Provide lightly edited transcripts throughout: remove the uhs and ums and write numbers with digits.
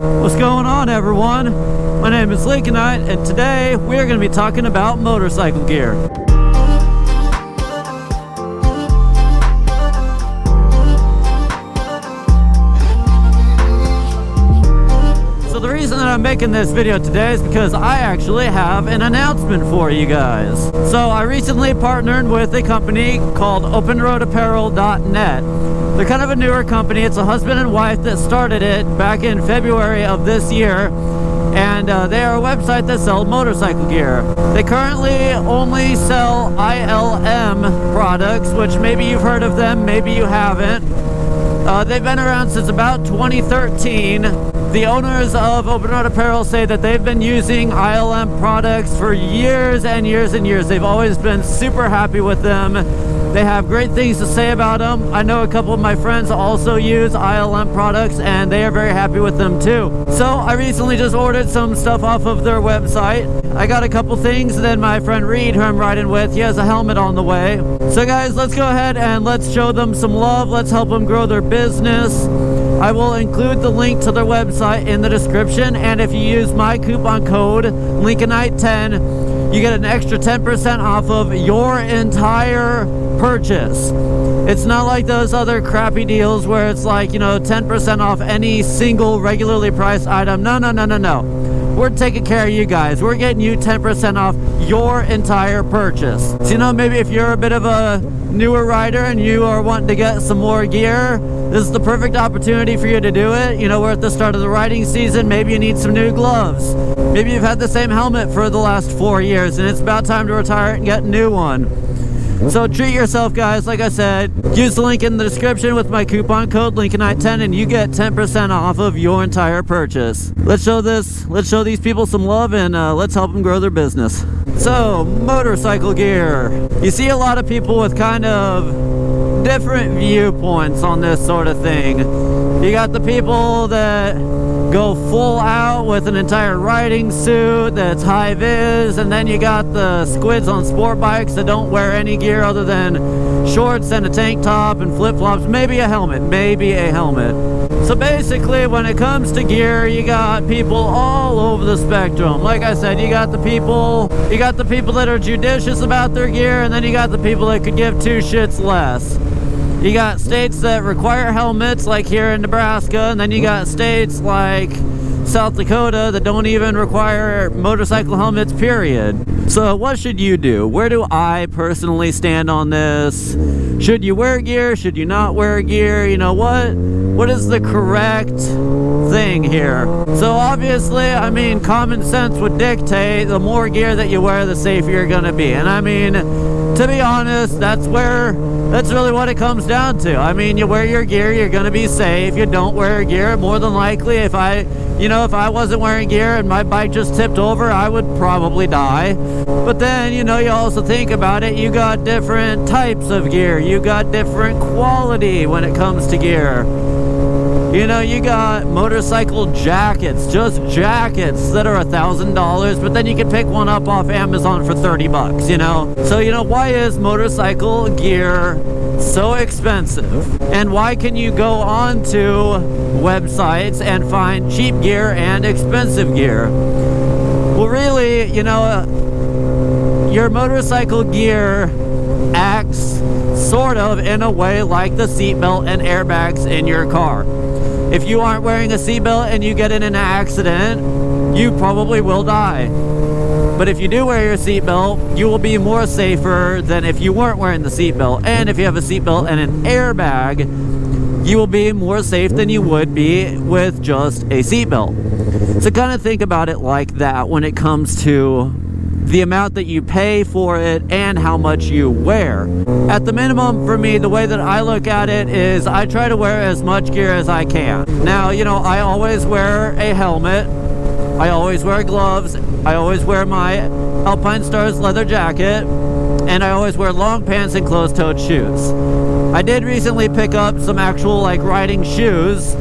What's going on, everyone? My name is Lincolnite, and today we're going to be talking about motorcycle gear. So the reason that I'm making this video today is because I actually have an announcement for you guys. So I recently partnered with a company called OpenRoadApparel.net. They're kind of a newer company. It's a husband and wife that started it back in February of this year, and they are a website that sells motorcycle gear. They currently only sell ILM products, which maybe you've heard of them, maybe you haven't. They've been around since about 2013. The owners of Open Road Apparel say that they've been using ILM products for years and years and years. They've always been super happy with them. They have great things to say about them. I know a couple of my friends also use ILM products, and they are very happy with them too. So I recently just ordered some stuff off of their website. I got a couple things, and then my friend Reed, who I'm riding with, he has a helmet on the way. So guys, let's go ahead and let's show them some love. Let's help them grow their business. I will include the link to their website in the description, and if you use my coupon code Lincolnite10, you get an extra 10% off of your entire purchase. It's not like those other crappy deals where it's like, 10% off any single regularly priced item. No. We're taking care of you guys. We're getting you 10% off your entire purchase. So, maybe if you're a bit of a newer rider and you are wanting to get some more gear, this is the perfect opportunity for you to do it. We're at the start of the riding season. Maybe you need some new gloves. Maybe you've had the same helmet for the last 4 years and it's about time to retire it and get a new one. So treat yourself, guys. Like I said, use the link in the description with my coupon code Lincolnite10 and you get 10% off of your entire purchase. Let's show these people some love, and let's help them grow their business. So, motorcycle gear. You see a lot of people with kind of different viewpoints on this sort of thing. You got the people that go full out with an entire riding suit that's high vis, and then you got the squids on sport bikes that don't wear any gear other than shorts and a tank top and flip-flops, maybe a helmet. So basically, when it comes to gear, you got people all over the spectrum. Like I said, you got the people that are judicious about their gear, and then you got the people that could give two shits less. You got states that require helmets, like here in Nebraska, and then you got states like South Dakota that don't even require motorcycle helmets, period. So what should you do? Where do I personally stand on this? Should you wear gear? Should you not wear gear? What is the correct thing here? So obviously, common sense would dictate the more gear that you wear, the safer you're gonna be. And to be honest, that's really what it comes down to. You wear your gear, you're gonna be safe. You don't wear gear, more than likely, if I wasn't wearing gear and my bike just tipped over, I would probably die. But then, you also think about it, you got different types of gear. You got different quality when it comes to gear. You got motorcycle jackets, just jackets that are $1,000, but then you can pick one up off Amazon for $30, So, why is motorcycle gear so expensive? And why can you go on to websites and find cheap gear and expensive gear? Well, really, your motorcycle gear acts sort of in a way like the seatbelt and airbags in your car. If you aren't wearing a seatbelt and you get in an accident, you probably will die. But if you do wear your seatbelt, you will be more safer than if you weren't wearing the seatbelt. And if you have a seatbelt and an airbag, you will be more safe than you would be with just a seatbelt. So kind of think about it like that when it comes to the amount that you pay for it and how much you wear. At the minimum, for me, the way that I look at it is I try to wear as much gear as I can. Now, I always wear a helmet, I always wear gloves, I always wear my Alpine Stars leather jacket, and I always wear long pants and closed-toed shoes. I did recently pick up some actual riding shoes,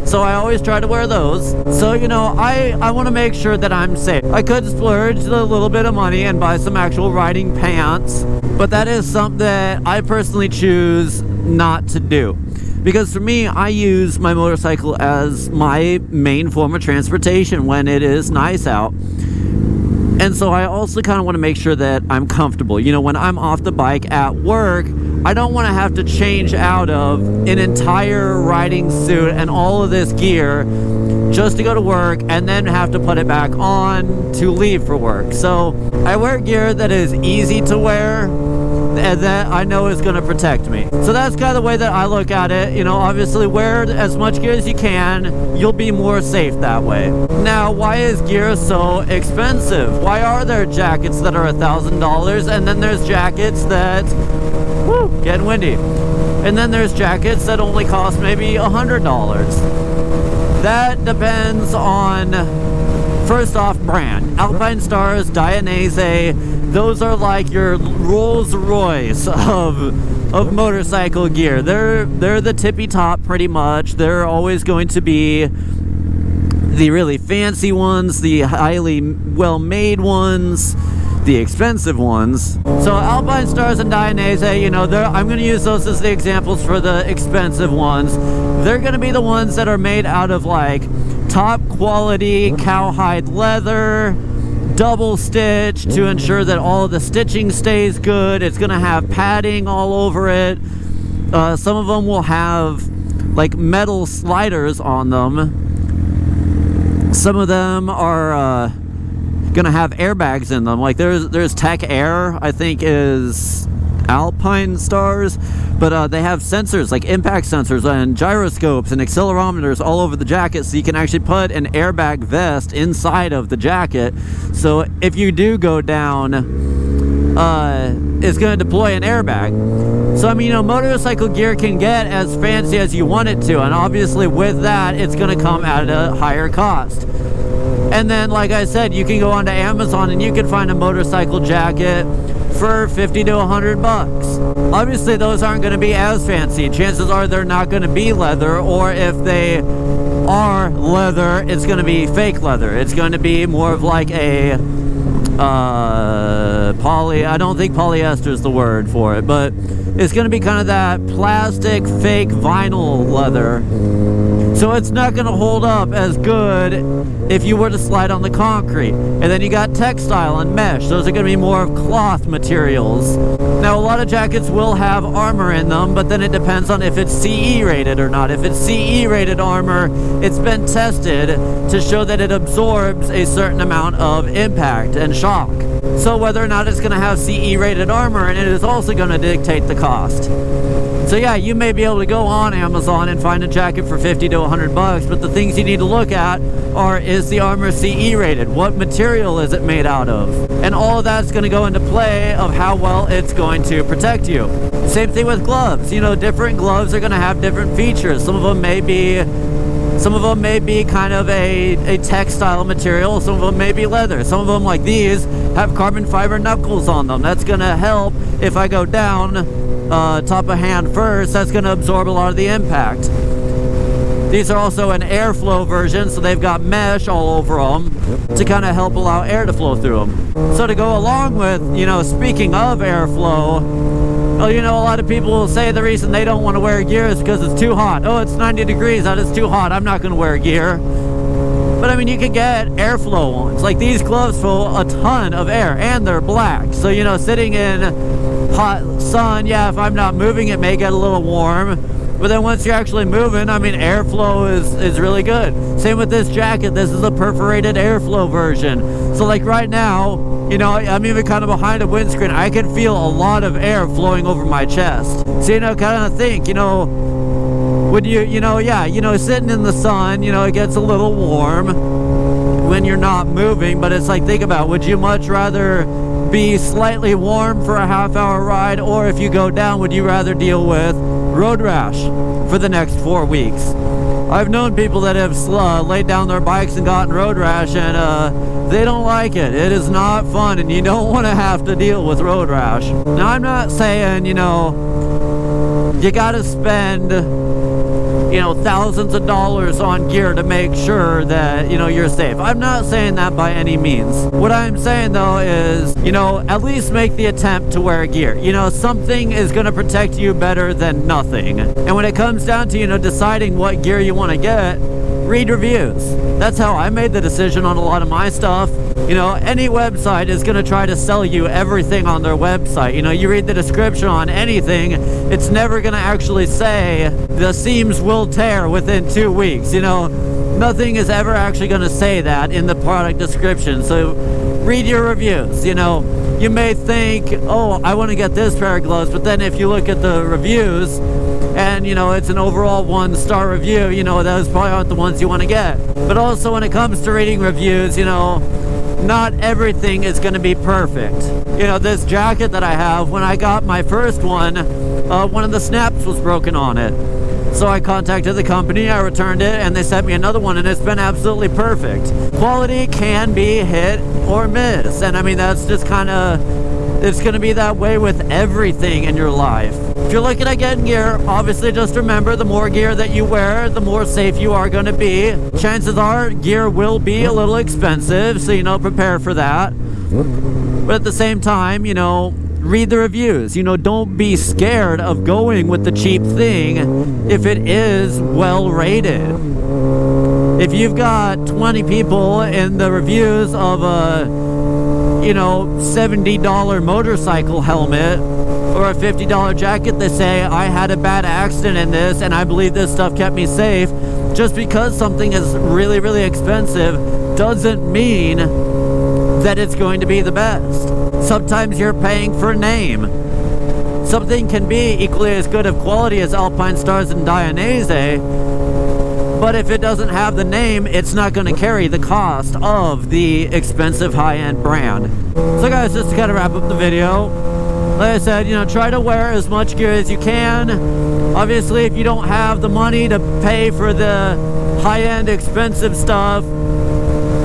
so I always try to wear those. So, I want to make sure that I'm safe. I could splurge a little bit of money and buy some actual riding pants, but that is something that I personally choose not to do. Because for me, I use my motorcycle as my main form of transportation when it is nice out. And so I also kind of want to make sure that I'm comfortable. You know, when I'm off the bike at work, I don't want to have to change out of an entire riding suit and all of this gear just to go to work and then have to put it back on to leave for work. So I wear gear that is easy to wear and that I know is going to protect me. So that's kind of the way that I look at it. You know, obviously wear as much gear as you can. You'll be more safe that way. Now, why is gear so expensive? Why are there jackets that are $1,000 and then there's jackets that, woo, getting windy. And then there's jackets that only cost maybe $100. That depends on, first off, brand. Alpine Stars, Dainese, those are like your Rolls Royce of motorcycle gear. They're the tippy top pretty much. They're always going to be the really fancy ones, the highly well-made ones, the expensive ones. So Alpine Stars and Dainese, you know, I'm going to use those as the examples for the expensive ones. They're going to be the ones that are made out of like top quality cowhide leather, double stitch to ensure that all of the stitching stays good. It's going to have padding all over it. Some of them will have like metal sliders on them. Some of them are gonna have airbags in them. Like there's Tech Air, I think is Alpine Stars, but they have sensors like impact sensors and gyroscopes and accelerometers all over the jacket, so you can actually put an airbag vest inside of the jacket, so if you do go down, it's going to deploy an airbag. So I mean, you know, motorcycle gear can get as fancy as you want it to, and obviously with that it's going to come at a higher cost. And then, like I said, you can go onto Amazon and you can find a motorcycle jacket for $50 to $100. Obviously, those aren't going to be as fancy. Chances are they're not going to be leather, or if they are leather, it's going to be fake leather. It's going to be more of like a I don't think polyester is the word for it, but it's going to be kind of that plastic fake vinyl leather. So it's not going to hold up as good if you were to slide on the concrete. And then you got textile and mesh. Those are going to be more of cloth materials. Now, a lot of jackets will have armor in them, but then it depends on if it's CE rated or not. If it's CE rated armor, it's been tested to show that it absorbs a certain amount of impact and shock. So whether or not it's going to have CE rated armor, and it is also going to dictate the cost. So yeah, you may be able to go on Amazon and find a jacket for $50 to $100, but the things you need to look at are, is the armor CE rated? What material is it made out of? And all of that's going to go into play of how well it's going to protect you. Same thing with gloves. You know, different gloves are going to have different features. Some of them may be kind of a textile material. Some of them may be leather. Some of them, like these, have carbon fiber knuckles on them. That's going to help if I go down top of hand first. That's going to absorb a lot of the impact. These are also an airflow version, so they've got mesh all over them to kind of help allow air to flow through them. So to go along with, you know, speaking of airflow, well, you know, a lot of people will say the reason they don't want to wear gear is because it's too hot. Oh, it's 90 degrees out, it's too hot, I'm not going to wear gear. But I mean, you can get airflow ones. Like these gloves flow a ton of air, and they're black. So, you know, sitting in hot sun, yeah, if I'm not moving, it may get a little warm. But then once you're actually moving, I mean, airflow is really good. Same with this jacket. This is a perforated airflow version. So like right now, you know, I'm even kind of behind a windscreen. I can feel a lot of air flowing over my chest. So, you know, kind of think, you know, would you, yeah, sitting in the sun, you know, it gets a little warm when you're not moving, but it's like, think about, would you much rather be slightly warm for a half-hour ride, or if you go down, would you rather deal with road rash for the next 4 weeks? I've known people that have laid down their bikes and gotten road rash, and they don't like it. It is not fun, and you don't want to have to deal with road rash. Now, I'm not saying, you know, you gotta spend you know, thousands of dollars on gear to make sure that, you know, you're safe. I'm not saying that by any means. What I'm saying though is, you know, at least make the attempt to wear gear. You know, something is going to protect you better than nothing. And when it comes down to, you know, deciding what gear you want to get, read reviews. That's how I made the decision on a lot of my stuff. You know, any website is going to try to sell you everything on their website. You know, you read the description on anything, it's never going to actually say the seams will tear within 2 weeks. You know, nothing is ever actually going to say that in the product description. So read your reviews. You know, you may think, oh, I want to get this pair of gloves, but then if you look at the reviews and, you know, it's an overall 1-star review, you know, those probably aren't the ones you want to get. But also when it comes to reading reviews, you know, not everything is going to be perfect. You know, this jacket that I have, when I got my first one of the snaps was broken on it. So I contacted the company, I returned it, and they sent me another one, and it's been absolutely perfect. Quality can be hit or miss, and I mean, that's just kind of, it's going to be that way with everything in your life. If you're looking at getting gear, obviously just remember, the more gear that you wear, the more safe you are going to be. Chances are gear will be a little expensive, so, you know, prepare for that. But at the same time, you know, read the reviews. You know, don't be scared of going with the cheap thing if it is well rated. If you've got 20 people in the reviews of a, you know, $70 motorcycle helmet or a $50 jacket, they say, I had a bad accident in this and I believe this stuff kept me safe. Just because something is really, really expensive doesn't mean that it's going to be the best. Sometimes you're paying for a name. Something can be equally as good of quality as Alpine Stars and Dainese, but if it doesn't have the name, it's not going to carry the cost of the expensive high-end brand. So guys, just to kind of wrap up the video, like I said, you know, try to wear as much gear as you can. Obviously, if you don't have the money to pay for the high-end expensive stuff,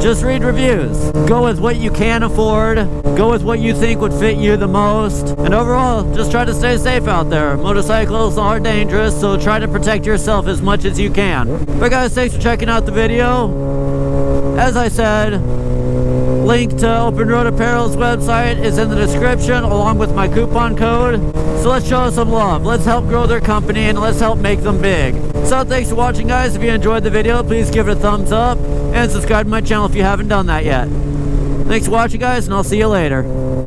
just read reviews. Go with what you can afford. Go with what you think would fit you the most. And overall, just try to stay safe out there. Motorcycles are dangerous, so try to protect yourself as much as you can. But guys, thanks for checking out the video. As I said, link to Open Road Apparel's website is in the description, along with my coupon code. So let's show some love. Let's help grow their company and let's help make them big. So thanks for watching, guys. If you enjoyed the video, please give it a thumbs up and subscribe to my channel if you haven't done that yet. Thanks for watching, guys, and I'll see you later.